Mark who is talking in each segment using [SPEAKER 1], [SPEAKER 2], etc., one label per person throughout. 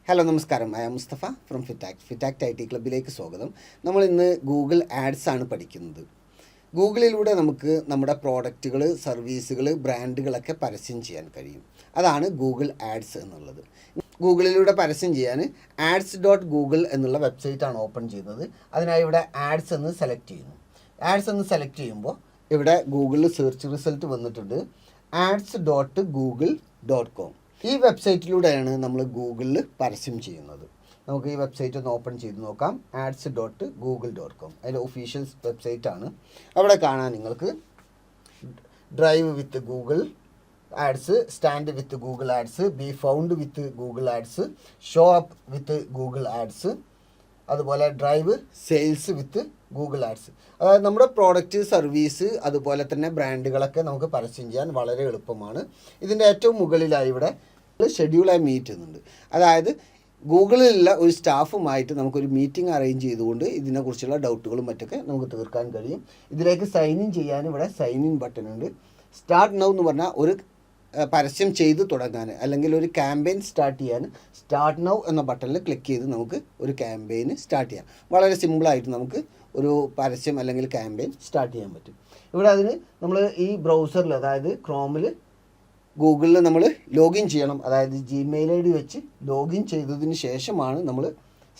[SPEAKER 1] Hello നമസ്കാരം. I am Mustafa from ഫിറ്റാക്ട് I T ക്ലബിലേക്ക് സ്വാഗതം. നമ്മൾ ഇന്ന് ഗൂഗിൾ ആഡ്സ് ആണ് പഠിക്കുന്നത്. ഗൂഗിളിലൂടെ നമുക്ക് നമ്മുടെ പ്രോഡക്റ്റുകൾ, സർവീസുകൾ, ബ്രാൻഡുകളൊക്കെ പരസ്യം ചെയ്യാൻ കഴിയും. അതാണ് ഗൂഗിൾ ആഡ്സ് എന്നുള്ളത്. ഗൂഗിളിലൂടെ പരസ്യം ചെയ്യാൻ ads.google എന്നുള്ള വെബ്സൈറ്റാണ് ഓപ്പൺ ചെയ്യുന്നത്. അതിനായി ഇവിടെ ആഡ്സ് എന്ന് സെലക്ട് ചെയ്യുന്നു. ആഡ്സ് എന്ന് സെലക്ട് ചെയ്യുമ്പോൾ ഇവിടെ ഗൂഗിളിൽ സെർച്ച് റിസൾട്ട് വന്നിട്ടുണ്ട് ads.google.com. ഈ വെബ്സൈറ്റിലൂടെയാണ് നമ്മൾ ഗൂഗിളിൽ പരസ്യം ചെയ്യുന്നത്. നമുക്ക് ഈ വെബ്സൈറ്റ് ഒന്ന് ഓപ്പൺ ചെയ്ത് നോക്കാം. ads.google.com അതിൻ്റെ ഒഫീഷ്യൽ വെബ്സൈറ്റാണ്. അവിടെ കാണാൻ നിങ്ങൾക്ക് drive with Google ads, stand with Google ads, be found with Google ads, show up with Google ads, അതുപോലെ drive sales with Google ads. അതായത് നമ്മുടെ പ്രോഡക്റ്റ്, സർവീസ്, അതുപോലെ തന്നെ ബ്രാൻഡുകളൊക്കെ നമുക്ക് പരസ്യം ചെയ്യാൻ വളരെ എളുപ്പമാണ്. ഇതിൻ്റെ ഏറ്റവും മുകളിലായി ഇവിടെ ഷെഡ്യൂളായി മീറ്റ് എന്നുണ്ട്. അതായത് ഗൂഗിളിലുള്ള ഒരു സ്റ്റാഫുമായിട്ട് നമുക്കൊരു മീറ്റിംഗ് അറേഞ്ച് ചെയ്തുകൊണ്ട് ഇതിനെക്കുറിച്ചുള്ള ഡൗട്ടുകളും മറ്റൊക്കെ നമുക്ക് തീർക്കാൻ കഴിയും. ഇതിലേക്ക് സൈൻ ഇൻ ചെയ്യാൻ ഇവിടെ സൈൻ ഇൻ ബട്ടൺ ഉണ്ട്. സ്റ്റാർട്ട് നൗ എന്ന് പറഞ്ഞാൽ ഒരു പരസ്യം ചെയ്ത് തുടങ്ങാൻ, അല്ലെങ്കിൽ ഒരു ക്യാമ്പയിൻ സ്റ്റാർട്ട് ചെയ്യാൻ സ്റ്റാർട്ട് നൗ എന്ന ബട്ടണിൽ ക്ലിക്ക് ചെയ്ത് നമുക്ക് ഒരു ക്യാമ്പയിന് സ്റ്റാർട്ട് ചെയ്യാം. വളരെ സിമ്പിളായിട്ട് നമുക്ക് ഒരു പരസ്യം അല്ലെങ്കിൽ ക്യാമ്പയിൻ സ്റ്റാർട്ട് ചെയ്യാൻ പറ്റും. ഇവിടെ അതിന് നമ്മൾ ഈ ബ്രൗസറിൽ, അതായത് ക്രോമിൽ, ഗൂഗിളിൽ നമ്മൾ ലോഗിൻ ചെയ്യണം. അതായത് ജിമെയിൽ ഐ ഡി വെച്ച് ലോഗിൻ ചെയ്തതിന് ശേഷമാണ് നമ്മൾ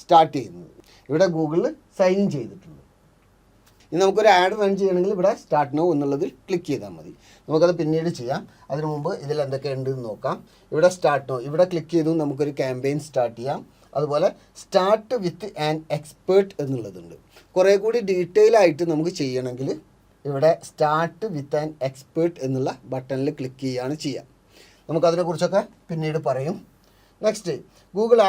[SPEAKER 1] സ്റ്റാർട്ട് ചെയ്യുന്നത്. ഇവിടെ ഗൂഗിളിൽ സൈൻ ഇൻ ചെയ്തിട്ടുണ്ട്. ഇനി നമുക്കൊരു ആഡ് റൺ ചെയ്യണമെങ്കിൽ ഇവിടെ സ്റ്റാർട്ട് നൗ എന്നുള്ളതിൽ ക്ലിക്ക് ചെയ്താൽ മതി. നമുക്കത് പിന്നീട് ചെയ്യാം. അതിനു മുമ്പ് ഇതിൽ എന്തൊക്കെ ഉണ്ടെന്ന് നോക്കാം. ഇവിടെ സ്റ്റാർട്ട് നൗ ഇവിടെ ക്ലിക്ക് ചെയ്തു നമുക്കൊരു ക്യാമ്പയിൻ സ്റ്റാർട്ട് ചെയ്യാം. അതുപോലെ സ്റ്റാർട്ട് വിത്ത് ആൻ എക്സ്പേർട്ട് എന്നുള്ളതുണ്ട്. കുറേ കൂടി ഡീറ്റെയിൽ ആയിട്ട് നമുക്ക് ചെയ്യണമെങ്കിൽ ഇവിടെ സ്റ്റാർട്ട് വിത്ത് ആൻ എക്സ്പേർട്ട് എന്നുള്ള ബട്ടണിൽ ക്ലിക്ക് ചെയ്യുകയാണ് ചെയ്യുക. നമുക്കതിനെക്കുറിച്ചൊക്കെ പിന്നീട് പറയും. Next, Google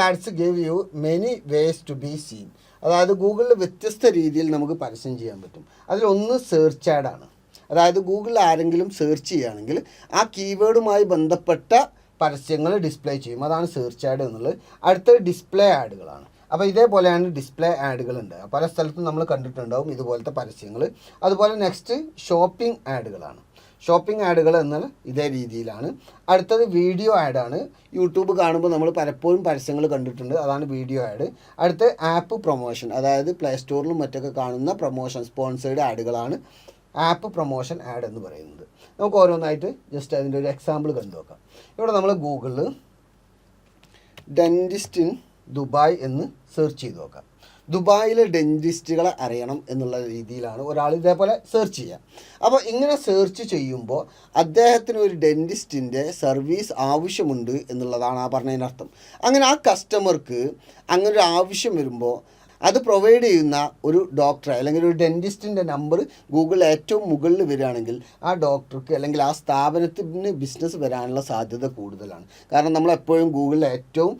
[SPEAKER 1] ads give you many ways to be seen. അതായത് ഗൂഗിളിൽ വ്യത്യസ്ത രീതിയിൽ നമുക്ക് പരസ്യം ചെയ്യാൻ പറ്റും. അതിലൊന്ന് സെർച്ച് ആഡാണ്. അതായത് ഗൂഗിളിൽ ആരെങ്കിലും സെർച്ച് ചെയ്യുകയാണെങ്കിൽ ആ കീവേഡുമായി ബന്ധപ്പെട്ട പരസ്യങ്ങൾ ഡിസ്പ്ലേ ചെയ്യും. അതാണ് സെർച്ച് ആഡ് എന്നുള്ളത്. അടുത്ത ഡിസ്പ്ലേ ആഡുകളാണ്. അപ്പോൾ ഇതേപോലെയാണ് ഡിസ്പ്ലേ ആഡുകളുണ്ട്. പല സ്ഥലത്തും നമ്മൾ കണ്ടിട്ടുണ്ടാവും ഇതുപോലത്തെ പരസ്യങ്ങൾ. അതുപോലെ നെക്സ്റ്റ് ഷോപ്പിംഗ് ആഡുകളാണ്. ഷോപ്പിംഗ് ആഡുകൾ എന്നാൽ ഇതേ രീതിയിലാണ്. അടുത്തത് വീഡിയോ ആഡാണ്. യൂട്യൂബ് കാണുമ്പോൾ നമ്മൾ പലപ്പോഴും പരസ്യങ്ങൾ കണ്ടിട്ടുണ്ട്. അതാണ് വീഡിയോ ആഡ്. അടുത്ത ആപ്പ് പ്രൊമോഷൻ, അതായത് പ്ലേ സ്റ്റോറിലും മറ്റൊക്കെ കാണുന്ന പ്രൊമോഷൻ, സ്പോൺസേർഡ് ആഡുകളാണ് ആപ്പ് പ്രൊമോഷൻ ആഡ് എന്ന് പറയുന്നത്. നമുക്ക് ഓരോന്നായിട്ട് ജസ്റ്റ് അതിൻ്റെ ഒരു എക്സാമ്പിൾ കണ്ടു നോക്കാം. ഇവിടെ നമ്മൾ ഗൂഗിളിൽ ഡെൻറ്റിസ്റ്റ് ഇൻ ദുബായ് എന്ന് സെർച്ച് ചെയ്ത് നോക്കാം. ദുബായിലെ ഡെൻറ്റിസ്റ്റുകളെ അറിയണം എന്നുള്ള രീതിയിലാണ് ഒരാൾ ഇതേപോലെ സെർച്ച് ചെയ്യുക. അപ്പോൾ ഇങ്ങനെ സെർച്ച് ചെയ്യുമ്പോൾ അദ്ദേഹത്തിന് ഒരു ഡെൻറ്റിസ്റ്റിൻ്റെ സർവീസ് ആവശ്യമുണ്ട് എന്നുള്ളതാണ് ആ പറഞ്ഞതിനർത്ഥം. അങ്ങനെ ആ കസ്റ്റമർക്ക് അങ്ങനെ ഒരു ആവശ്യം വരുമ്പോൾ അത് പ്രൊവൈഡ് ചെയ്യുന്ന ഒരു ഡോക്ടറെ അല്ലെങ്കിൽ ഒരു ഡെൻറ്റിസ്റ്റിൻ്റെ നമ്പർ ഗൂഗിളിൽ ഏറ്റവും മുകളിൽ വരികയാണെങ്കിൽ ആ ഡോക്ടർക്ക് അല്ലെങ്കിൽ ആ സ്ഥാപനത്തിന് ബിസിനസ് വരാനുള്ള സാധ്യത കൂടുതലാണ്. കാരണം നമ്മളെപ്പോഴും ഗൂഗിളിൽ ഏറ്റവും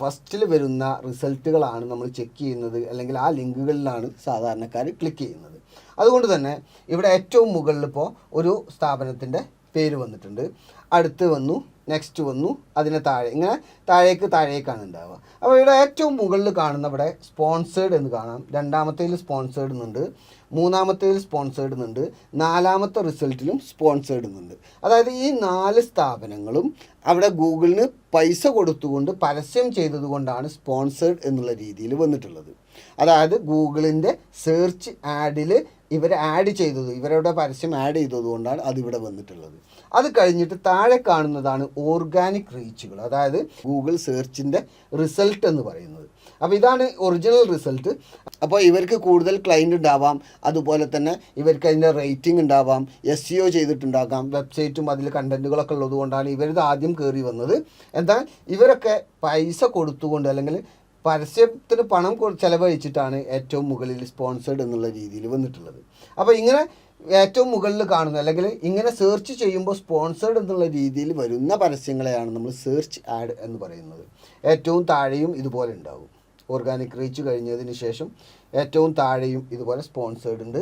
[SPEAKER 1] ഫസ്റ്റിൽ വരുന്ന റിസൾട്ടുകളാണ് നമ്മൾ ചെക്ക് ചെയ്യുന്നത്, അല്ലെങ്കിൽ ആ ലിങ്കുകളിലാണ് സാധാരണക്കാർ ക്ലിക്ക് ചെയ്യുന്നത്. അതുകൊണ്ട് തന്നെ ഇവിടെ ഏറ്റവും മുകളിൽ ഇപ്പോൾ ഒരു സ്ഥാപനത്തിൻ്റെ പേര് വന്നിട്ടുണ്ട്. അടുത്ത് വന്നു, നെക്സ്റ്റ് വന്നു, അതിന് താഴെ, ഇങ്ങനെ താഴേക്കാണ് ഉണ്ടാവുക. അപ്പോൾ ഇവിടെ ഏറ്റവും മുകളിൽ കാണുന്ന ഇവിടെ സ്പോൺസേഡ് എന്ന് കാണാം. രണ്ടാമത്തേതിൽ സ്പോൺസേഡ് എന്നുണ്ട്, മൂന്നാമത്തേതിൽ സ്പോൺസേഡ് എന്നുണ്ട്, നാലാമത്തെ റിസൾട്ടിലും സ്പോൺസേഡ് എന്നുണ്ട്. അതായത് ഈ 4 സ്ഥാപനങ്ങളും അവിടെ ഗൂഗിളിന് പൈസ കൊടുത്തുകൊണ്ട് പരസ്യം ചെയ്തതുകൊണ്ടാണ് സ്പോൺസേഡ് എന്നുള്ള രീതിയിൽ വന്നിട്ടുള്ളത്. അതായത് ഗൂഗിളിൻ്റെ സെർച്ച് ആഡിൽ ഇവർ ആഡ് ചെയ്തത്, ഇവരുടെ പരസ്യം ആഡ് ചെയ്തതുകൊണ്ടാണ് അതിവിടെ വന്നിട്ടുള്ളത്. അത് കഴിഞ്ഞിട്ട് താഴെ കാണുന്നതാണ് ഓർഗാനിക് റീച്ചുകൾ, അതായത് ഗൂഗിൾ സെർച്ചിൻ്റെ റിസൾട്ട് എന്ന് പറയുന്നത്. അപ്പോൾ ഇതാണ് ഒറിജിനൽ റിസൾട്ട്. അപ്പോൾ ഇവർക്ക് കൂടുതൽ ക്ലയൻറ്റ് ഉണ്ടാവാം, അതുപോലെ തന്നെ ഇവർക്ക് അതിൻ്റെ റേറ്റിംഗ് ഉണ്ടാവാം, SEO ചെയ്തിട്ടുണ്ടാകാം, വെബ്സൈറ്റും അതിൽ കണ്ടൻറ്റുകളൊക്കെ ഉള്ളത് കൊണ്ടാണ് ഇവരിത് ആദ്യം കയറി വന്നത്. എന്നാൽ ഇവരൊക്കെ പൈസ കൊടുത്തുകൊണ്ട്, അല്ലെങ്കിൽ പരസ്യത്തിന് പണം ചിലവഴിച്ചിട്ടാണ് ഏറ്റവും മുകളിൽ സ്പോൺസേഡ് എന്നുള്ള രീതിയിൽ വന്നിട്ടുള്ളത്. അപ്പോൾ ഇങ്ങനെ ഏറ്റവും മുകളിൽ കാണുന്ന, അല്ലെങ്കിൽ ഇങ്ങനെ സെർച്ച് ചെയ്യുമ്പോൾ സ്പോൺസേഡ് എന്നുള്ള രീതിയിൽ വരുന്ന പരസ്യങ്ങളെയാണ് നമ്മൾ സെർച്ച് ആഡ് എന്ന് പറയുന്നത്. ഏറ്റവും താഴെയും ഇതുപോലെ ഉണ്ടാകും. ഓർഗാനിക് റീച്ച് കഴിഞ്ഞതിന് ശേഷം ഏറ്റവും താഴെയും ഇതുപോലെ സ്പോൺസേഡ് ഉണ്ട്.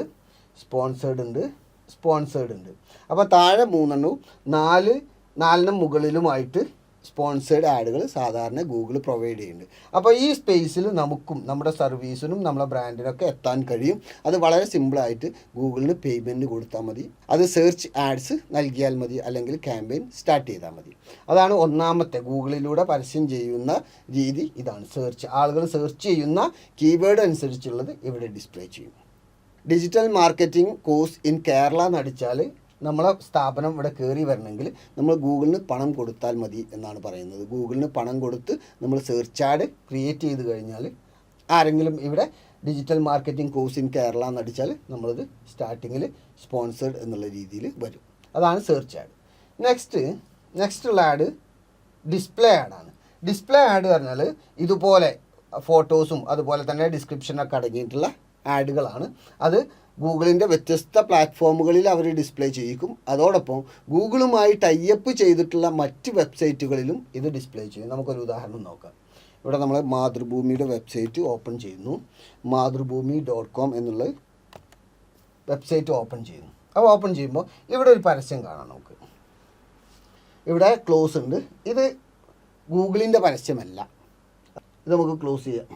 [SPEAKER 1] അപ്പോൾ താഴെ 3 എണ്ണവും 4 മുകളിലുമായിട്ട് സ്പോൺസേഡ് ആഡുകൾ സാധാരണ ഗൂഗിൾ പ്രൊവൈഡ് ചെയ്യുന്നുണ്ട്. അപ്പോൾ ഈ സ്പേസിൽ നമുക്കും നമ്മുടെ സർവീസിനും നമ്മളെ ബ്രാൻഡിനൊക്കെ എത്താൻ കഴിയും. അത് വളരെ സിമ്പിളായിട്ട് ഗൂഗിളിന് പേയ്മെൻറ്റ് കൊടുത്താൽ മതി. അത് സെർച്ച് ആഡ്സ് നൽകിയാൽ മതി, അല്ലെങ്കിൽ ക്യാമ്പയിൻ സ്റ്റാർട്ട് ചെയ്താൽ മതി. അതാണ് ഒന്നാമത്തെ ഗൂഗിളിലൂടെ പരസ്യം ചെയ്യുന്ന രീതി. ഇതാണ് ആളുകൾ സെർച്ച് ചെയ്യുന്ന കീവേഡ് അനുസരിച്ചുള്ളത് ഇവിടെ ഡിസ്പ്ലേ ചെയ്യും. Digital marketing course in Kerala എന്നടിച്ചാൽ നമ്മളെ സ്ഥാപനം ഇവിടെ കയറി വരണമെങ്കിൽ നമ്മൾ ഗൂഗിളിന് പണം കൊടുത്താൽ മതി എന്നാണ് പറയുന്നത്. ഗൂഗിളിന് പണം കൊടുത്ത് നമ്മൾ സെർച്ച് ആഡ് ക്രിയേറ്റ് ചെയ്ത് കഴിഞ്ഞാൽ ആരെങ്കിലും ഇവിടെ digital marketing course in Kerala എന്നടിച്ചാൽ നമ്മളത് സ്റ്റാർട്ടിങ്ങിൽ സ്പോൺസേഡ് എന്നുള്ള രീതിയിൽ വരും. അതാണ് സെർച്ച് ആഡ്. നെക്സ്റ്റുള്ള ആഡ് ഡിസ്പ്ലേ ആഡാണ്. ഡിസ്പ്ലേ ആഡ് പറഞ്ഞാൽ ഇതുപോലെ ഫോട്ടോസും അതുപോലെ തന്നെ ഡിസ്ക്രിപ്ഷനൊക്കെ അടങ്ങിയിട്ടുള്ള ആഡുകളാണ്. അത് ഗൂഗിളിൻ്റെ വ്യത്യസ്ത പ്ലാറ്റ്ഫോമുകളിൽ അവർ ഡിസ്പ്ലേ ചെയ്യിക്കും. അതോടൊപ്പം ഗൂഗിളുമായി ടൈപ്പ് ചെയ്തിട്ടുള്ള മറ്റ് വെബ്സൈറ്റുകളിലും ഇത് ഡിസ്പ്ലേ ചെയ്യും. നമുക്കൊരു ഉദാഹരണം നോക്കാം. ഇവിടെ നമ്മൾ മാതൃഭൂമിയുടെ വെബ്സൈറ്റ് ഓപ്പൺ ചെയ്യുന്നു. മാതൃഭൂമി.com എന്നുള്ള വെബ്സൈറ്റ് ഓപ്പൺ ചെയ്യുന്നു. അപ്പോൾ ഓപ്പൺ ചെയ്യുമ്പോൾ ഇവിടെ ഒരു പരസ്യം കാണാം. നമുക്ക് ഇവിടെ ക്ലോസ് ഉണ്ട്. ഇത് ഗൂഗിളിൻ്റെ പരസ്യമല്ല. ഇത് നമുക്ക് ക്ലോസ് ചെയ്യാം.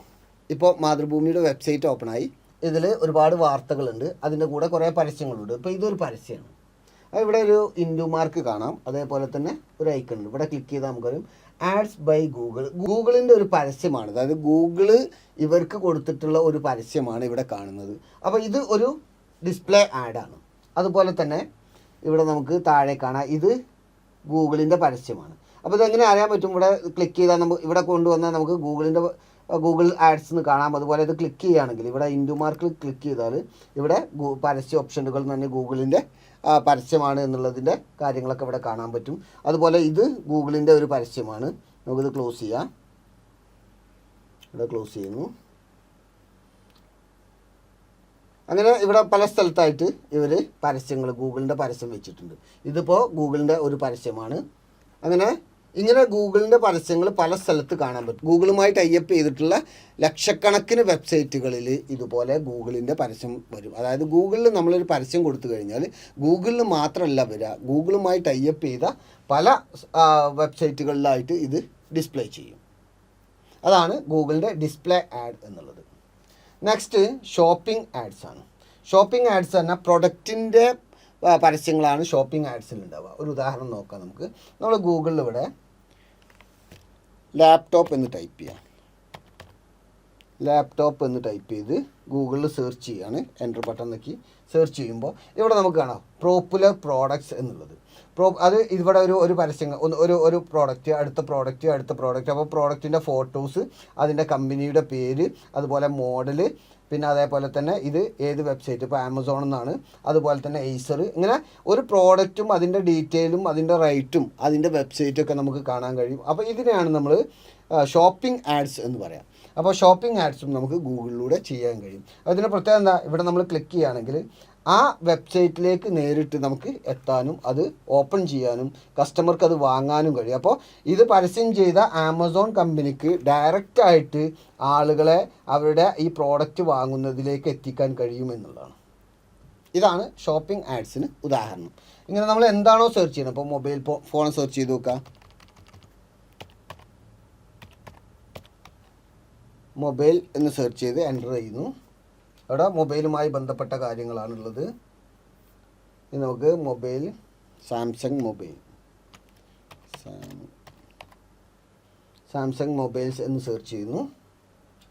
[SPEAKER 1] ഇപ്പോൾ മാതൃഭൂമിയുടെ വെബ്സൈറ്റ് ഓപ്പണായി. ഇതിൽ ഒരുപാട് വാർത്തകളുണ്ട്, അതിൻ്റെ കൂടെ കുറേ പരസ്യങ്ങളുണ്ട്. ഇപ്പോൾ ഇതൊരു പരസ്യമാണ്. ഇവിടെ ഒരു ഇൻഡു മാർക്ക് കാണാം, അതേപോലെ തന്നെ ഒരു ഐക്കൺ ഉണ്ട്. ഇവിടെ ക്ലിക്ക് ചെയ്താൽ നമുക്കറിയാം ആഡ്സ് ബൈ ഗൂഗിൾ. ഗൂഗിളിൻ്റെ ഒരു പരസ്യമാണ്, അതായത് ഗൂഗിള് ഇവർക്ക് കൊടുത്തിട്ടുള്ള ഒരു പരസ്യമാണ് ഇവിടെ കാണുന്നത്. അപ്പോൾ ഇത് ഒരു ഡിസ്പ്ലേ ആഡാണ്. അതുപോലെ തന്നെ ഇവിടെ നമുക്ക് താഴെ കാണാം ഇത് ഗൂഗിളിൻ്റെ പരസ്യമാണ്. അപ്പോൾ ഇതെങ്ങനെ അറിയാൻ പറ്റും? ഇവിടെ ക്ലിക്ക് ചെയ്താൽ നമുക്ക് ഇവിടെ കൊണ്ടുവന്നാൽ നമുക്ക് ഗൂഗിൾ ആഡ്സ് എന്ന് കാണാം. അതുപോലെ ഇത് ക്ലിക്ക് ചെയ്യുകയാണെങ്കിൽ ഇവിടെ ഇൻഡു മാർക്കിൽ ക്ലിക്ക് ചെയ്താൽ ഇവിടെ പരസ്യ ഓപ്ഷനുകൾ തന്നെ ഗൂഗിളിൻ്റെ പരസ്യമാണ് എന്നുള്ളതിൻ്റെ കാര്യങ്ങളൊക്കെ ഇവിടെ കാണാൻ പറ്റും. അതുപോലെ ഇത് ഗൂഗിളിൻ്റെ ഒരു പരസ്യമാണ്. നമുക്കിത് ക്ലോസ് ചെയ്യാം. ഇവിടെ ക്ലോസ് ചെയ്യുന്നു. അങ്ങനെ ഇവിടെ പല സ്ഥലത്തായിട്ട് ഇവർ പരസ്യങ്ങൾ ഗൂഗിളിൻ്റെ പരസ്യം വെച്ചിട്ടുണ്ട്. ഇതിപ്പോൾ ഗൂഗിളിൻ്റെ ഒരു പരസ്യമാണ്. ഇങ്ങനെ ഗൂഗിളിൻ്റെ പരസ്യങ്ങൾ പല സ്ഥലത്ത് കാണാൻ പറ്റും. ഗൂഗിളുമായി ടൈപ്പ് ചെയ്തിട്ടുള്ള ലക്ഷക്കണക്കിന് വെബ്സൈറ്റുകളിൽ ഇതുപോലെ ഗൂഗിളിൻ്റെ പരസ്യം വരും. അതായത് ഗൂഗിളിൽ നമ്മളൊരു പരസ്യം കൊടുത്തു കഴിഞ്ഞാൽ ഗൂഗിളിൽ മാത്രമല്ല വരിക, ഗൂഗിളുമായി ടൈപ്പ് ചെയ്ത പല വെബ്സൈറ്റുകളിലായിട്ട് ഇത് ഡിസ്പ്ലേ ചെയ്യും. അതാണ് ഗൂഗിളിൻ്റെ ഡിസ്പ്ലേ ആഡ് എന്നുള്ളത്. നെക്സ്റ്റ് ഷോപ്പിംഗ് ആഡ്സ് ആണ്. ഷോപ്പിംഗ് ആഡ്സ് പറഞ്ഞാൽ പ്രൊഡക്റ്റിൻ്റെ പരസ്യങ്ങളാണ് ഷോപ്പിംഗ് ആഡ്സിൽ ഉണ്ടാവുക. ഒരു ഉദാഹരണം നോക്കാം നമുക്ക്. നമ്മൾ ഗൂഗിളിൽ ഇവിടെ ലാപ്ടോപ്പ് എന്ന് ടൈപ്പ് ചെയ്യാം. ലാപ്ടോപ്പ് എന്ന് ടൈപ്പ് ചെയ്ത് ഗൂഗിളിൽ സെർച്ച് ചെയ്യാണ്. എൻ്റർ ബട്ടൺ നോക്കി സെർച്ച് ചെയ്യുമ്പോൾ ഇവിടെ നമുക്ക് കാണാം പോപ്പുലർ പ്രോഡക്ട്സ് എന്നുള്ളത്. അത് ഇവിടെ ഒരു പരസ്യങ്ങൾ ഒരു പ്രോഡക്റ്റ് അടുത്ത പ്രോഡക്റ്റ്. അപ്പോൾ പ്രോഡക്റ്റിൻ്റെ ഫോട്ടോസ്, അതിൻ്റെ കമ്പനിയുടെ പേര്, അതുപോലെ മോഡല്, പിന്നെ അതേപോലെ തന്നെ ഇത് ഏത് വെബ്സൈറ്റ്, ഇപ്പോൾ ആമസോൺ എന്നാണ്, അതുപോലെ തന്നെ എയ്സർ. ഇങ്ങനെ ഒരു പ്രോഡക്റ്റും അതിൻ്റെ ഡീറ്റെയിലും അതിൻ്റെ റേറ്റും അതിൻ്റെ വെബ്സൈറ്റൊക്കെ നമുക്ക് കാണാൻ കഴിയും. അപ്പോൾ ഇതിനെയാണ് നമ്മൾ ഷോപ്പിംഗ് ആഡ്സ് എന്ന് പറയാം. അപ്പോൾ ഷോപ്പിംഗ് ആഡ്സും നമുക്ക് ഗൂഗിളിലൂടെ ചെയ്യാൻ കഴിയും. അതിൻ്റെ പ്രത്യേകത എന്താ? ഇവിടെ നമ്മൾ ക്ലിക്ക് ചെയ്യുകയാണെങ്കിൽ ആ വെബ്സൈറ്റിലേക്ക് നേരിട്ട് നമുക്ക് എത്താനും അത് ഓപ്പൺ ചെയ്യാനും കസ്റ്റമർക്ക് അത് വാങ്ങാനും കഴിയും. അപ്പോൾ ഇത് പരസ്യം ചെയ്ത ആമസോൺ കമ്പനിക്ക് ഡയറക്റ്റായിട്ട് ആളുകളെ അവരുടെ ഈ പ്രോഡക്റ്റ് വാങ്ങുന്നതിലേക്ക് എത്തിക്കാൻ കഴിയും എന്നുള്ളതാണ്. ഇതാണ് ഷോപ്പിംഗ് ആഡ്സിന് ഉദാഹരണം. ഇങ്ങനെ നമ്മൾ എന്താണോ സെർച്ച് ചെയ്യുന്നത്, ഇപ്പോൾ മൊബൈൽ ഫോൺ സെർച്ച് ചെയ്ത് നോക്കുക. മൊബൈൽ എന്ന് സെർച്ച് ചെയ്ത് എൻ്റർ ചെയ്യുന്നു. അവിടെ മൊബൈലുമായി ബന്ധപ്പെട്ട കാര്യങ്ങളാണുള്ളത്. ഇനി നമുക്ക് മൊബൈൽ സാംസങ് മൊബൈൽസ് എന്ന് സെർച്ച് ചെയ്യുന്നു.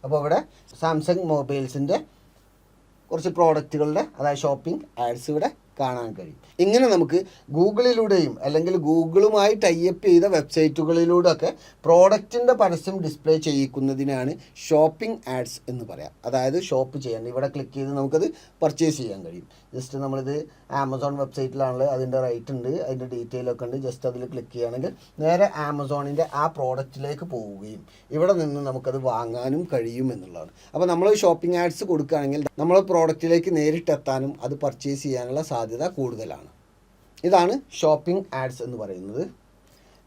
[SPEAKER 1] അപ്പോൾ ഇവിടെ സാംസങ് മൊബൈൽസിൻ്റെ കുറച്ച് പ്രോഡക്റ്റുകളുടെ അതായത് ഷോപ്പിംഗ് ആഡ്സ് ഇവിടെ കാണാൻ കഴിയും. ഇങ്ങനെ നമുക്ക് ഗൂഗിളിലൂടെയും അല്ലെങ്കിൽ ഗൂഗിളുമായി ടൈപ്പ് ചെയ്ത വെബ്സൈറ്റുകളിലൂടെയൊക്കെ പ്രോഡക്റ്റിൻ്റെ പരസ്യം ഡിസ്പ്ലേ ചെയ്യിക്കുന്നതിനാണ് ഷോപ്പിംഗ് ആഡ്സ് എന്ന് പറയാം. അതായത് ഷോപ്പ് ചെയ്യാൻ ഇവിടെ ക്ലിക്ക് ചെയ്ത് നമുക്കത് പർച്ചേസ് ചെയ്യാൻ കഴിയും. ജസ്റ്റ് നമ്മളിത് ആമസോൺ വെബ്സൈറ്റിലാണല്ലോ, അതിൻ്റെ റേറ്റ് ഉണ്ട്, അതിൻ്റെ ഡീറ്റെയിലൊക്കെ ഉണ്ട്. ജസ്റ്റ് അതിൽ ക്ലിക്ക് ചെയ്യുകയാണെങ്കിൽ നേരെ ആമസോണിൻ്റെ ആ പ്രോഡക്റ്റിലേക്ക് പോവുകയും ഇവിടെ നിന്ന് നമുക്കത് വാങ്ങാനും കഴിയും എന്നുള്ളതാണ്. അപ്പോൾ നമ്മൾ ഷോപ്പിംഗ് ആഡ്സ് കൊടുക്കുകയാണെങ്കിൽ നമ്മൾ പ്രോഡക്റ്റിലേക്ക് നേരിട്ടെത്താനും അത് പർച്ചേസ് ചെയ്യാനുള്ള സാധ്യത കൂടുതലാണ്. ഇതാണ് ഷോപ്പിംഗ് ആഡ്സ് എന്ന് പറയുന്നത്.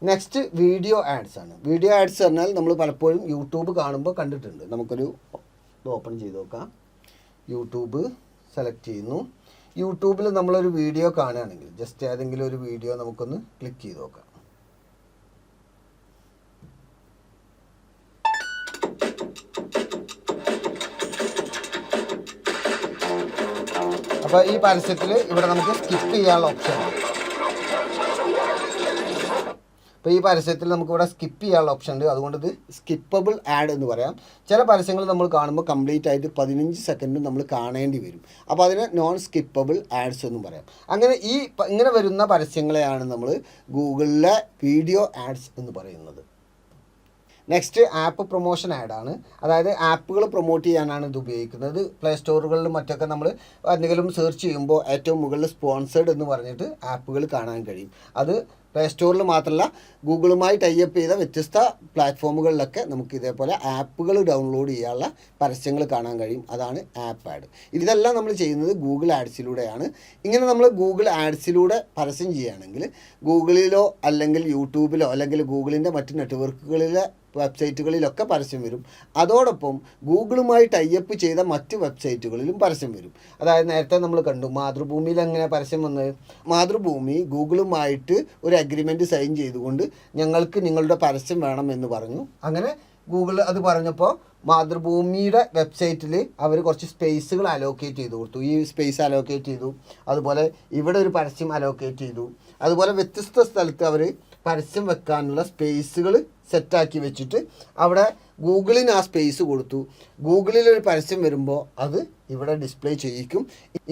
[SPEAKER 1] നെക്സ്റ്റ് വീഡിയോ ആഡ്സ് ആണ്. വീഡിയോ ആഡ്സ് പറഞ്ഞാൽ നമ്മൾ പലപ്പോഴും യൂട്യൂബ് കാണുമ്പോൾ കണ്ടിട്ടുണ്ട്. നമുക്കൊരു ഇത് ഓപ്പൺ ചെയ്ത് നോക്കാം. യൂട്യൂബ് സെലക്ട് ചെയ്യുന്നു. യൂട്യൂബിൽ നമ്മളൊരു വീഡിയോ കാണുകയാണെങ്കിൽ ജസ്റ്റ് ഏതെങ്കിലും ഒരു വീഡിയോ നമുക്കൊന്ന് ക്ലിക്ക് ചെയ്ത് നോക്കാം. അപ്പോൾ ഈ പരസ്യത്തിൽ ഇവിടെ നമുക്ക് സ്കിപ്പ് ചെയ്യാനുള്ള ഓപ്ഷൻ ഉണ്ട്. അപ്പോൾ ഈ പരസ്യത്തിൽ നമുക്കിവിടെ സ്കിപ്പ് ചെയ്യാനുള്ള ഓപ്ഷൻ ഉണ്ട്. അതുകൊണ്ട് ഇത് സ്കിപ്പബിൾ ആഡ് എന്ന് പറയാം. ചില പരസ്യങ്ങൾ നമ്മൾ കാണുമ്പോൾ കംപ്ലീറ്റ് ആയിട്ട് 15 സെക്കൻഡ് നമ്മൾ കാണേണ്ടി വരും. അപ്പോൾ അതിന് നോൺ സ്കിപ്പബിൾ ആഡ്സ് എന്നും പറയാം. അങ്ങനെ ഇങ്ങനെ വരുന്ന പരസ്യങ്ങളെയാണ് നമ്മൾ ഗൂഗിളിലെ വീഡിയോ ആഡ്സ് എന്ന് പറയുന്നത്. നെക്സ്റ്റ് ആപ്പ് പ്രൊമോഷൻ ആഡാണ്. അതായത് ആപ്പുകൾ പ്രൊമോട്ട് ചെയ്യാനാണ് ഇത് ഉപയോഗിക്കുന്നത്. പ്ലേ സ്റ്റോറുകളിലും മറ്റൊക്കെ നമ്മൾ എന്തെങ്കിലും സെർച്ച് ചെയ്യുമ്പോൾ ഏറ്റവും മുകളിൽ സ്പോൺസേഡ് എന്ന് പറഞ്ഞിട്ട് ആപ്പുകൾ കാണാൻ കഴിയും. അത് പ്ലേ സ്റ്റോറിൽ മാത്രമല്ല ഗൂഗിളുമായി ടൈപ്പ് ചെയ്ത വ്യത്യസ്ത പ്ലാറ്റ്ഫോമുകളിലൊക്കെ നമുക്ക് ഇതേപോലെ ആപ്പുകൾ ഡൗൺലോഡ് ചെയ്യാനുള്ള പരസ്യങ്ങൾ കാണാൻ കഴിയും. അതാണ് ആപ്പ് ആഡ്. ഇതെല്ലാം നമ്മൾ ചെയ്യുന്നത് ഗൂഗിൾ ആഡ്സിലൂടെയാണ്. ഇങ്ങനെ നമ്മൾ ഗൂഗിൾ ആഡ്സിലൂടെ പരസ്യം ചെയ്യുകയാണെങ്കിൽ ഗൂഗിളിലോ അല്ലെങ്കിൽ യൂട്യൂബിലോ അല്ലെങ്കിൽ ഗൂഗിളിൻ്റെ മറ്റ് നെറ്റ്വർക്കുകളിലെ വെബ്സൈറ്റുകളിലൊക്കെ പരസ്യം വരും. അതോടൊപ്പം ഗൂഗിളുമായി ടൈപ്പ് ചെയ്ത മറ്റ് വെബ്സൈറ്റുകളിലും പരസ്യം വരും. അതായത് നേരത്തെ നമ്മൾ കണ്ടു മാതൃഭൂമിയിൽ എങ്ങനെ പരസ്യം വന്നത്. മാതൃഭൂമി ഗൂഗിളുമായിട്ട് ഒരു അഗ്രിമെൻറ്റ് സൈൻ ചെയ്തുകൊണ്ട് ഞങ്ങൾക്ക് നിങ്ങളുടെ പരസ്യം വേണം എന്ന് പറഞ്ഞു. അങ്ങനെ ഗൂഗിൾ അത് പറഞ്ഞപ്പോൾ മാതൃഭൂമിയുടെ വെബ്സൈറ്റിൽ അവർ കുറച്ച് സ്പേസുകൾ അലോക്കേറ്റ് ചെയ്ത് കൊടുത്തു. ഈ സ്പേസ് അലോക്കേറ്റ് ചെയ്തു. അതുപോലെ ഇവിടെ ഒരു പരസ്യം അലോക്കേറ്റ് ചെയ്തു. അതുപോലെ വ്യത്യസ്ത സ്ഥലത്ത് അവർ പരസ്യം വെക്കാനുള്ള സ്പേസുകൾ സെറ്റാക്കി വെച്ചിട്ട് അവിടെ ഗൂഗിളിന് ആ സ്പേസ് കൊടുത്തു. ഗൂഗിളിലൊരു പരസ്യം വരുമ്പോൾ അത് ഇവിടെ ഡിസ്പ്ലേ ചെയ്യിക്കും.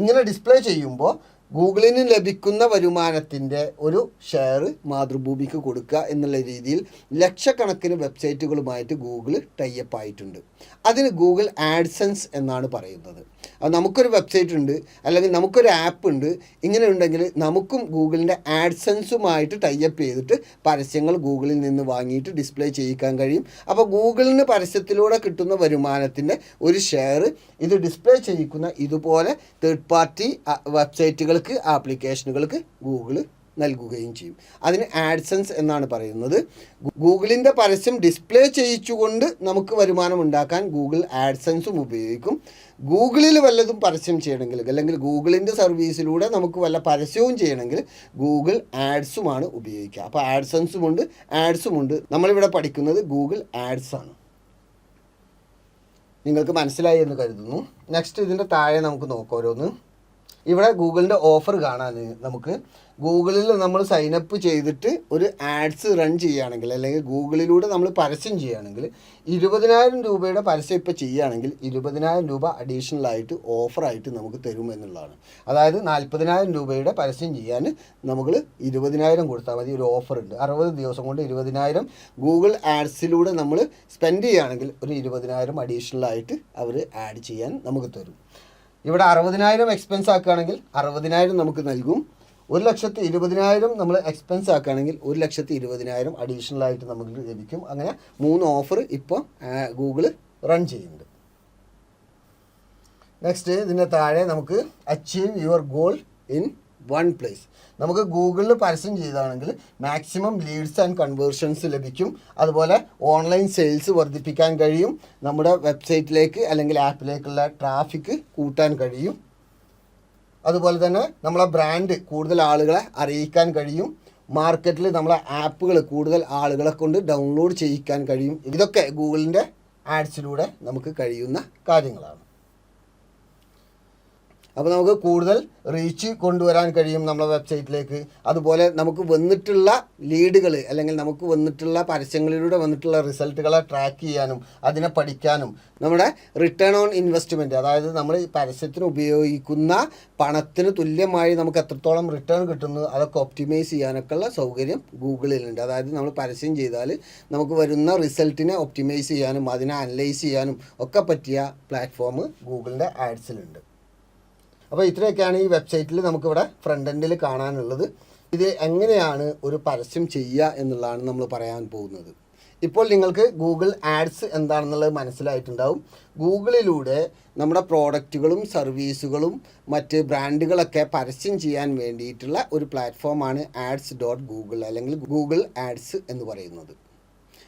[SPEAKER 1] ഇങ്ങനെ ഡിസ്പ്ലേ ചെയ്യുമ്പോൾ ഗൂഗിളിന് ലഭിക്കുന്ന വരുമാനത്തിൻ്റെ ഒരു ഷെയർ മാതൃഭൂമിക്ക് കൊടുക്കുക എന്നുള്ള രീതിയിൽ ലക്ഷക്കണക്കിന് വെബ്സൈറ്റുകളുമായിട്ട് ഗൂഗിൾ ടൈപ്പ് ആയിട്ടുണ്ട്. അതിന് ഗൂഗിൾ ആഡ്സെൻസ് എന്നാണ് പറയുന്നത്. അത് നമുക്കൊരു വെബ്സൈറ്റ് ഉണ്ട് അല്ലെങ്കിൽ നമുക്കൊരു ആപ്പ് ഉണ്ട്. ഇങ്ങനെ ഉണ്ടെങ്കിൽ നമുക്കും ഗൂഗിളിൻ്റെ ആഡ്സെൻസുമായിട്ട് ടൈപ്പ് ചെയ്തിട്ട് പരസ്യങ്ങൾ ഗൂഗിളിൽ നിന്ന് വാങ്ങിയിട്ട് ഡിസ്പ്ലേ ചെയ്യിക്കാൻ കഴിയും. അപ്പോൾ ഗൂഗിളിന് പരസ്യത്തിലൂടെ കിട്ടുന്ന വരുമാനത്തിൻ്റെ ഒരു ഷെയർ ഇത് ഡിസ്പ്ലേ ചെയ്യിക്കുന്ന ഇതുപോലെ തേർഡ് പാർട്ടി വെബ്സൈറ്റുകൾക്ക് ആപ്ലിക്കേഷനുകൾക്ക് ഗൂഗിൾ നൽകുകയും ചെയ്യും. അതിന് ആഡ്സെൻസ് എന്നാണ് പറയുന്നത്. ഗൂഗിളിൻ്റെ പരസ്യം ഡിസ്പ്ലേ ചെയ്യിച്ചുകൊണ്ട് നമുക്ക് വരുമാനം ഉണ്ടാക്കാൻ ഗൂഗിൾ ആഡ്സെൻസും ഉപയോഗിക്കും. ഗൂഗിളിൽ വല്ലതും പരസ്യം ചെയ്യണമെങ്കിൽ അല്ലെങ്കിൽ ഗൂഗിളിൻ്റെ സർവീസിലൂടെ നമുക്ക് വല്ല പരസ്യവും ചെയ്യണമെങ്കിൽ ഗൂഗിൾ ആഡ്സുമാണ് ഉപയോഗിക്കുക. അപ്പോൾ ആഡ്സെൻസുമുണ്ട് ആഡ്സുമുണ്ട്. നമ്മളിവിടെ പഠിക്കുന്നത് ഗൂഗിൾ ആഡ്സ് ആണ്. നിങ്ങൾക്ക് മനസ്സിലായി എന്ന് കരുതുന്നു. നെക്സ്റ്റ് ഇതിൻ്റെ താഴെ നമുക്ക് നോക്കാം ഓരോന്ന്. ഇവിടെ ഗൂഗിളിൻ്റെ ഓഫർ കാണാൻ നമുക്ക് ഗൂഗിളിൽ നമ്മൾ സൈനപ്പ് ചെയ്തിട്ട് ഒരു ആഡ്സ് റൺ ചെയ്യുകയാണെങ്കിൽ അല്ലെങ്കിൽ ഗൂഗിളിലൂടെ നമ്മൾ പരസ്യം ചെയ്യുകയാണെങ്കിൽ 20,000 രൂപയുടെ പരസ്യം ഇപ്പോൾ ചെയ്യുകയാണെങ്കിൽ 20,000 രൂപ അഡീഷണൽ ആയിട്ട് ഓഫറായിട്ട് നമുക്ക് തരുമെന്നുള്ളതാണ്. അതായത് 40,000 രൂപയുടെ പരസ്യം ചെയ്യാൻ നമ്മൾ 20,000 കൊടുത്താൽ മതി. ഒരു ഓഫർ ഉണ്ട്. 60 ദിവസം കൊണ്ട് 20,000 ഗൂഗിൾ ആഡ്സിലൂടെ നമ്മൾ സ്പെൻഡ് ചെയ്യുകയാണെങ്കിൽ ഒരു 20,000 അഡീഷണൽ ആയിട്ട് അവർ ആഡ് ചെയ്യാൻ നമുക്ക് തരും. ഇവിടെ 60,000 എക്സ്പെൻസ് ആക്കുകയാണെങ്കിൽ 60,000 നമുക്ക് നൽകും. 1,20,000 നമ്മൾ എക്സ്പെൻസ് ആക്കുകയാണെങ്കിൽ 1,20,000 അഡീഷണൽ ആയിട്ട് നമുക്ക് ലഭിക്കും. അങ്ങനെ 3 ഓഫർ ഇപ്പോൾ ഗൂഗിൾ റൺ ചെയ്യുന്നുണ്ട്. നെക്സ്റ്റ് ഇതിൻ്റെ താഴെ നമുക്ക് achieve your goal in one place. നമുക്ക് ഗൂഗിളിൽ പരസ്യം ചെയ്താണെങ്കിൽ മാക്സിമം ലീഡ്സ് ആൻഡ് കൺവേർഷൻസ് ലഭിക്കും. അതുപോലെ ഓൺലൈൻ സെയിൽസ് വർദ്ധിപ്പിക്കാൻ കഴിയും. നമ്മുടെ വെബ്സൈറ്റിലേക്ക് അല്ലെങ്കിൽ ആപ്പിലേക്കുള്ള ട്രാഫിക് കൂട്ടാൻ കഴിയും. അതുപോലെ തന്നെ നമ്മളെ ബ്രാൻഡ് കൂടുതൽ ആളുകളെ അറിയിക്കാൻ കഴിയും. മാർക്കറ്റിൽ നമ്മളെ ആപ്പുകൾ കൂടുതൽ ആളുകളെ കൊണ്ട് ഡൗൺലോഡ് ചെയ്യിക്കാൻ കഴിയും. ഇതൊക്കെ ഗൂഗിളിൻ്റെ ആഡ്സിലൂടെ നമുക്ക് കഴിയുന്ന കാര്യങ്ങളാണ്. അപ്പോൾ നമുക്ക് കൂടുതൽ റീച്ച് കൊണ്ടുവരാൻ കഴിയും നമ്മളെ വെബ്സൈറ്റിലേക്ക്. അതുപോലെ നമുക്ക് വന്നിട്ടുള്ള ലീഡുകൾ അല്ലെങ്കിൽ നമുക്ക് വന്നിട്ടുള്ള പരസ്യങ്ങളിലൂടെ വന്നിട്ടുള്ള റിസൾട്ടുകളെ ട്രാക്ക് ചെയ്യാനും അതിനെ പഠിക്കാനും നമ്മുടെ റിട്ടേൺ ഓൺ ഇൻവെസ്റ്റ്മെൻറ്റ്, അതായത് നമ്മൾ ഈ പരസ്യത്തിന് ഉപയോഗിക്കുന്ന പണത്തിന് തുല്യമായി നമുക്ക് എത്രത്തോളം റിട്ടേൺ കിട്ടുന്നു അതൊക്കെ ഒപ്റ്റിമൈസ് ചെയ്യാനൊക്കെ ഉള്ള സൗകര്യം ഗൂഗിളിലുണ്ട്. അതായത് നമ്മൾ പരസ്യം ചെയ്താൽ നമുക്ക് വരുന്ന റിസൾട്ടിനെ ഒപ്റ്റിമൈസ് ചെയ്യാനും അതിനെ അനലൈസ് ചെയ്യാനും ഒക്കെ പറ്റിയ പ്ലാറ്റ്ഫോം ഗൂഗിളിൻ്റെ ആഡ്സിലുണ്ട്. അപ്പോൾ ഇത്രയൊക്കെയാണ് ഈ വെബ്സൈറ്റിൽ നമുക്കിവിടെ ഫ്രണ്ട് എൻഡിൽ കാണാനുള്ളത്. ഇത് എങ്ങനെയാണ് ഒരു പരസ്യം ചെയ്യുക എന്നുള്ളതാണ് നമ്മൾ പറയാൻ പോകുന്നത്. ഇപ്പോൾ നിങ്ങൾക്ക് ഗൂഗിൾ ആഡ്സ് എന്താണെന്നുള്ളത് മനസ്സിലായിട്ടുണ്ടാവും. ഗൂഗിളിലൂടെ നമ്മുടെ പ്രോഡക്റ്റുകളും സർവീസുകളും മറ്റ് ബ്രാൻഡുകളൊക്കെ പരസ്യം ചെയ്യാൻ വേണ്ടിയിട്ടുള്ള ഒരു പ്ലാറ്റ്ഫോമാണ് ads.google അല്ലെങ്കിൽ ഗൂഗിൾ ആഡ്സ് എന്ന് പറയുന്നത്.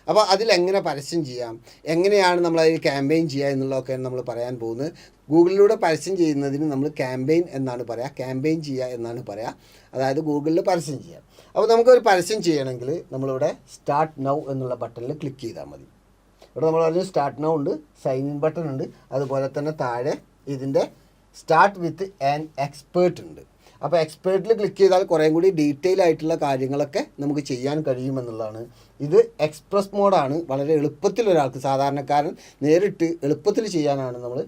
[SPEAKER 1] അപ്പോൾ അതിലെങ്ങനെ പരസ്യം ചെയ്യാം, എങ്ങനെയാണ് നമ്മളതിൽ ക്യാമ്പയിൻ ചെയ്യുക എന്നുള്ളതൊക്കെ നമ്മൾ പറയാൻ പോകുന്നത്. ഗൂഗിളിലൂടെ പരസ്യം ചെയ്യുന്നതിന് നമ്മൾ ക്യാമ്പയിൻ എന്നാണ് പറയുക, ക്യാമ്പയിൻ ചെയ്യുക എന്നാണ് പറയുക. അതായത് ഗൂഗിളിൽ പരസ്യം ചെയ്യാം. അപ്പോൾ നമുക്കൊരു പരസ്യം ചെയ്യണമെങ്കിൽ നമ്മളിവിടെ സ്റ്റാർട്ട് നൗ എന്നുള്ള ബട്ടണിൽ ക്ലിക്ക് ചെയ്താൽ മതി. ഇവിടെ നമ്മൾ പറഞ്ഞു സ്റ്റാർട്ട് നൗ ഉണ്ട്, സൈൻ ഇൻ ബട്ടൺ ഉണ്ട്, അതുപോലെ തന്നെ താഴെ ഇതിൻ്റെ സ്റ്റാർട്ട് വിത്ത് ആൻ എക്സ്പേർട്ട് ഉണ്ട്. അപ്പോൾ എക്സ്പേർട്ടിൽ ക്ലിക്ക് ചെയ്താൽ കുറേ കൂടി ഡീറ്റെയിൽ ആയിട്ടുള്ള കാര്യങ്ങളൊക്കെ നമുക്ക് ചെയ്യാൻ കഴിയുമെന്നുള്ളതാണ്. ഇത് എക്സ്പ്രസ് മോഡാണ്. വളരെ എളുപ്പത്തിൽ ഒരാൾക്ക് സാധാരണക്കാരൻ നേരിട്ട് എളുപ്പത്തിൽ ചെയ്യാനാണ് നമ്മൾ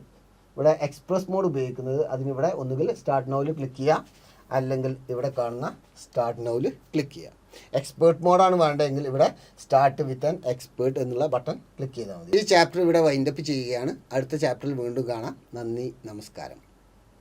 [SPEAKER 1] ഇവിടെ എക്സ്പ്രസ് മോഡ് ഉപയോഗിക്കുന്നത്. അതിനിവിടെ ഒന്നുകിൽ സ്റ്റാർട്ട് നൗവിൽ ക്ലിക്ക് ചെയ്യുക, അല്ലെങ്കിൽ ഇവിടെ കാണുന്ന സ്റ്റാർട്ട് നൗവിൽ ക്ലിക്ക് ചെയ്യുക. എക്സ്പേർട്ട് മോഡാണ് വേണ്ടതെങ്കിൽ ഇവിടെ സ്റ്റാർട്ട് വിത്ത് ആൻ എക്സ്പേർട്ട് എന്നുള്ള ബട്ടൺ ക്ലിക്ക് ചെയ്താൽ മതി. ഈ ചാപ്റ്റർ ഇവിടെ വൈൻഡപ്പ് ചെയ്യുകയാണ്. അടുത്ത ചാപ്റ്ററിൽ വീണ്ടും കാണാം. നന്ദി, നമസ്കാരം.